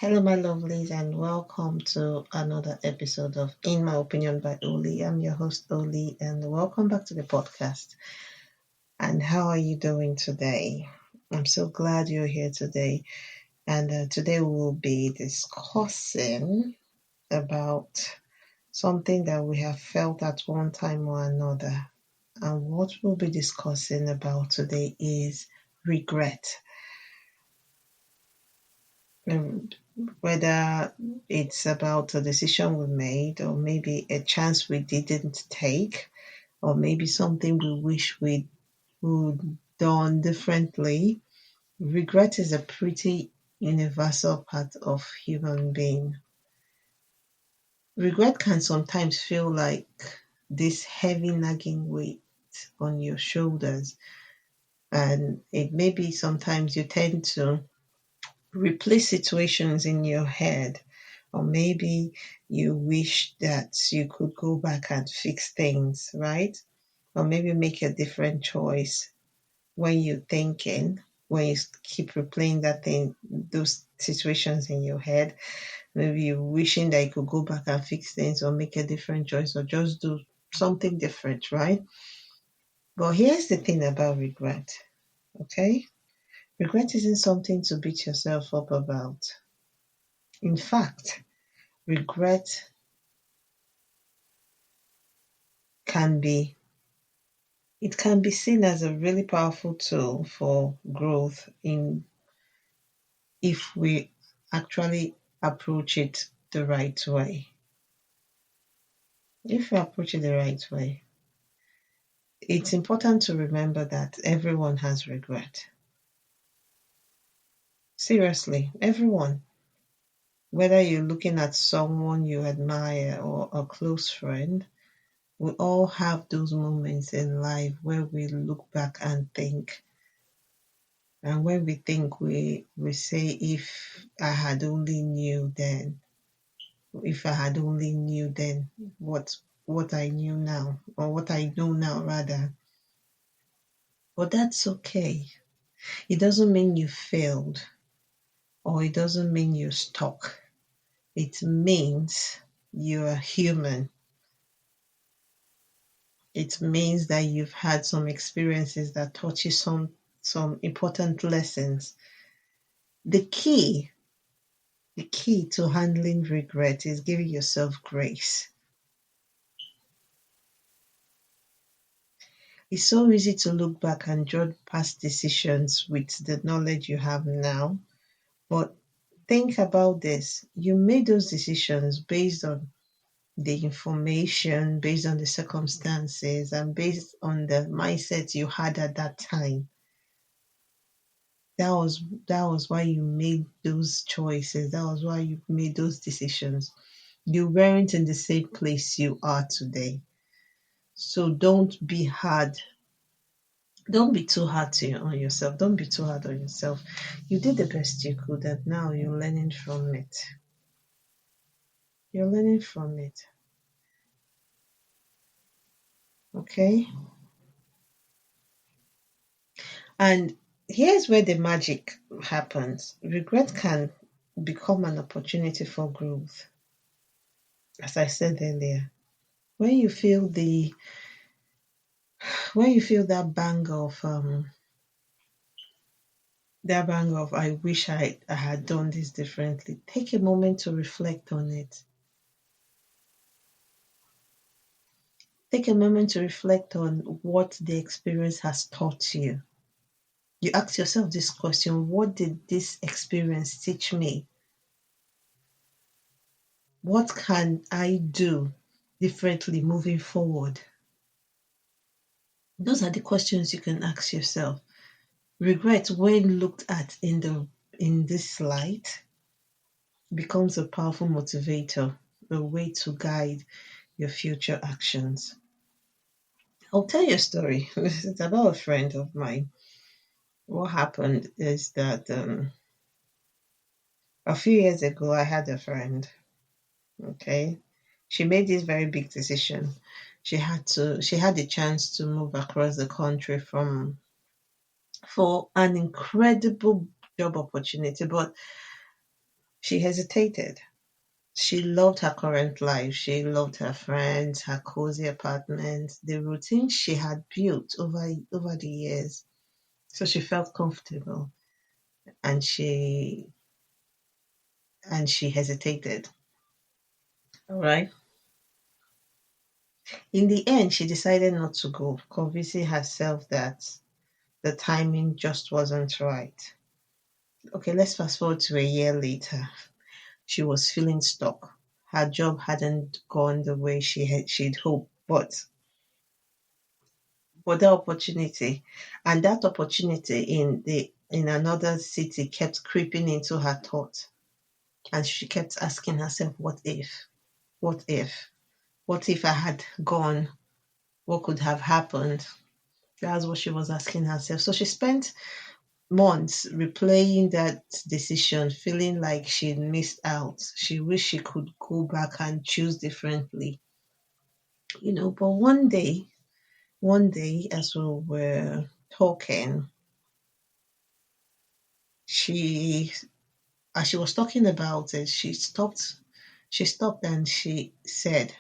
Hello, my lovelies, and welcome to another episode of In My Opinion by Oli. I'm your host, Oli, and welcome back to the podcast. And how are you doing today? I'm so glad you're here today. And today we'll be discussing about something that we have felt at one time or another. And what we'll be discussing about today is regret. And whether it's about a decision we made, or maybe a chance we didn't take, or maybe something we wish we would done differently. Regret is a pretty universal part of human being. Regret can sometimes feel like this heavy nagging weight on your shoulders, and it may be sometimes you tend to replay situations in your head, or maybe you wish that you could go back and fix things, right? Or maybe make a different choice when you're thinking, when you keep replaying that thing, those situations in your head. Maybe you're wishing that you could go back and fix things or make a different choice or just do something different, right? But here's the thing about regret, okay? Regret isn't something to beat yourself up about. In fact, regret can be it can be seen as a really powerful tool for growth in if we actually approach it the right way. If we approach it the right way, it's important to remember that everyone has regret. Seriously, everyone. Whether you're looking at someone you admire or a close friend, we all have those moments in life where we look back and think. And when we think, we say, if I had only knew then, if I had only knew then what I knew now, or what I know now rather. But that's okay. It doesn't mean you failed, or it doesn't mean you're stuck. It means you're human. It means that you've had some experiences that taught you some important lessons. The key the key to handling regret is giving yourself grace. It's so easy to look back and judge past decisions with the knowledge you have now, but think about this. You made those decisions based on the information, based on the circumstances, and based on the mindset you had at that time. That was why you made those choices. That was why you made those decisions. You weren't in the same place you are today. So don't be hard. Don't be too hard on yourself. Don't be too hard on yourself. You did the best you could, and now you're learning from it. You're learning from it. Okay? And here's where the magic happens. Regret can become an opportunity for growth. As I said earlier, when you feel the when you feel that bang of I wish I had done this differently, take a moment to reflect on it. Take a moment to reflect on what the experience has taught you. You ask yourself this question: what did this experience teach me? What can I do differently moving forward? Those are the questions you can ask yourself. Regret, when looked at in this light, becomes a powerful motivator, a way to guide your future actions. I'll tell you a story. It's about a friend of mine. What happened is that a few years ago, I had a friend. Okay, she made this very big decision. She had the chance to move across the country for an incredible job opportunity, but She hesitated. She loved her current life. She loved her friends, her cozy apartment, the routine she had built over the years. So she felt comfortable, and she hesitated. All right. In the end, she decided not to go, convincing herself that the timing just wasn't right. Okay, let's fast forward to a year later. She was feeling stuck. Her job hadn't gone the way she'd hoped, but that opportunity and that opportunity in another city kept creeping into her thought, and she kept asking herself, what if? What if? What if I had gone? What could have happened? That's what she was asking herself. So she spent months replaying that decision, feeling like she'd missed out. She wished she could go back and choose differently. But one day, as we were talking, she as she was talking about it, she stopped and she said,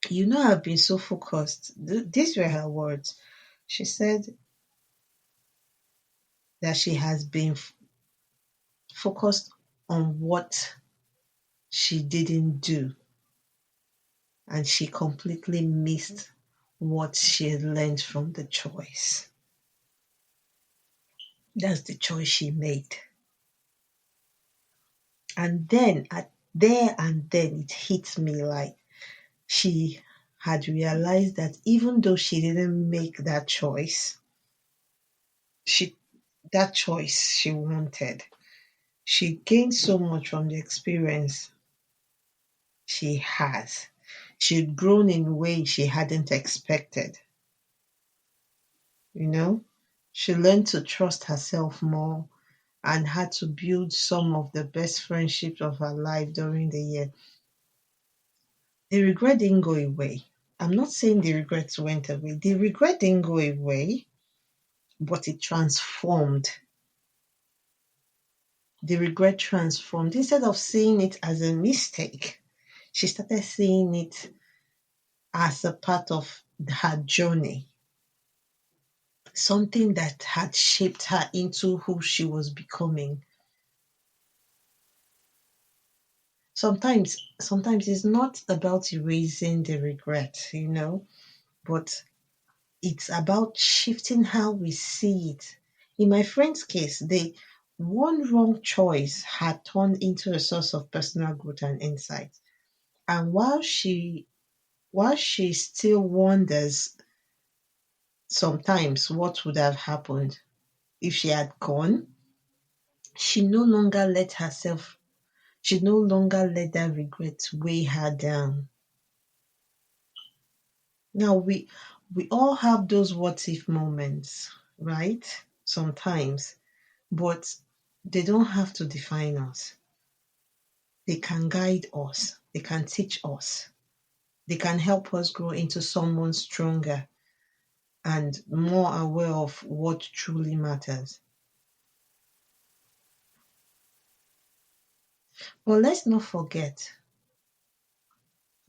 I've been so focused. These were her words. She said that she has been focused on what she didn't do, and she completely missed what she had learned from the choice. That's the choice she made. And then, there and then, it hit me like she had realized that even though she didn't make that choice, she that choice she wanted, she gained so much from the experience she has. She'd grown in ways she hadn't expected, you know? She learned to trust herself more and had to build some of the best friendships of her life during the year. The regret didn't go away. I'm not saying the regrets went away. The regret didn't go away, but it transformed. The regret transformed. Instead of seeing it as a mistake, she started seeing it as a part of her journey, something that had shaped her into who she was becoming. Sometimes it's not about erasing the regret, but it's about shifting how we see it. In my friend's case, the one wrong choice had turned into a source of personal growth and insight. And while she still wonders sometimes what would have happened if she had gone, she no longer let herself, she no longer let that regret weigh her down. Now we all have those what if moments, right? Sometimes, but they don't have to define us. They can guide us, they can teach us, they can help us grow into someone stronger and more aware of what truly matters. But let's not forget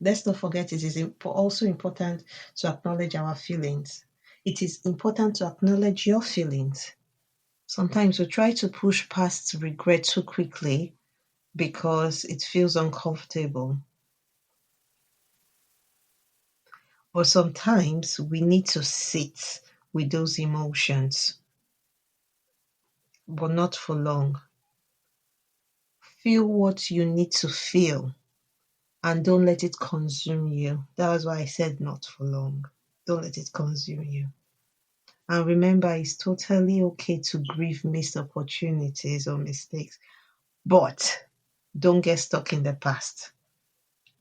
it is also important to acknowledge our feelings. It is important to acknowledge your feelings. Sometimes we try to push past regret too quickly because it feels uncomfortable. But sometimes we need to sit with those emotions, but not for long. Feel what you need to feel and don't let it consume you. That was why I said not for long. Don't let it consume you. And remember, it's totally okay to grieve missed opportunities or mistakes, but don't get stuck in the past.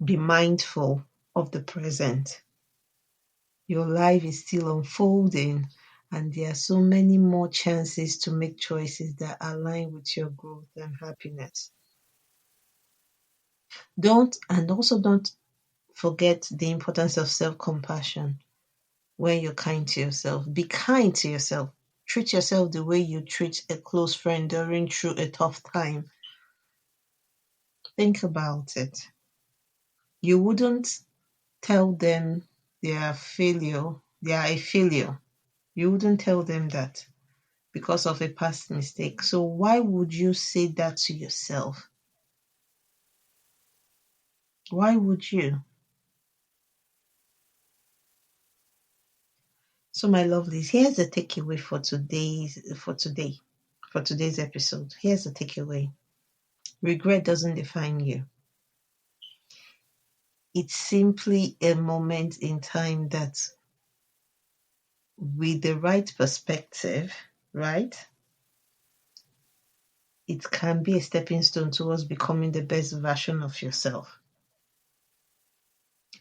Be mindful of the present. Your life is still unfolding, and there are so many more chances to make choices that align with your growth and happiness. And also don't forget the importance of self compassion when you're kind to yourself. Be kind to yourself. Treat yourself the way you treat a close friend during through a tough time. Think about it. You wouldn't tell them they are a failure. You wouldn't tell them that because of a past mistake. So why would you say that to yourself? Why would you? So my lovelies, here's the takeaway for today's episode. Here's the takeaway. Regret doesn't define you. It's simply a moment in time that, with the right perspective, right, it can be a stepping stone towards becoming the best version of yourself,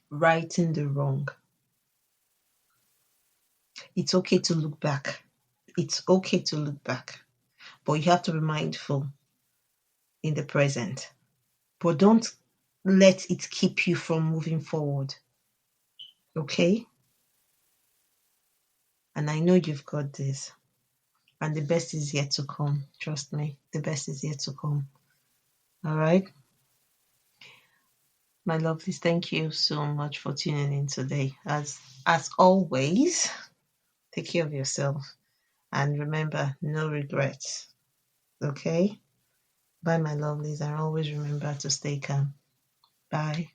righting the wrong. It's okay to look back. It's okay to look back, but you have to be mindful in the present. But don't let it keep you from moving forward. Okay? And I know you've got this. And the best is yet to come. Trust me, the best is yet to come. All right? My lovelies, thank you so much for tuning in today. As always, take care of yourself. And remember, no regrets. Okay? Bye, my lovelies. And always remember to stay calm. Bye.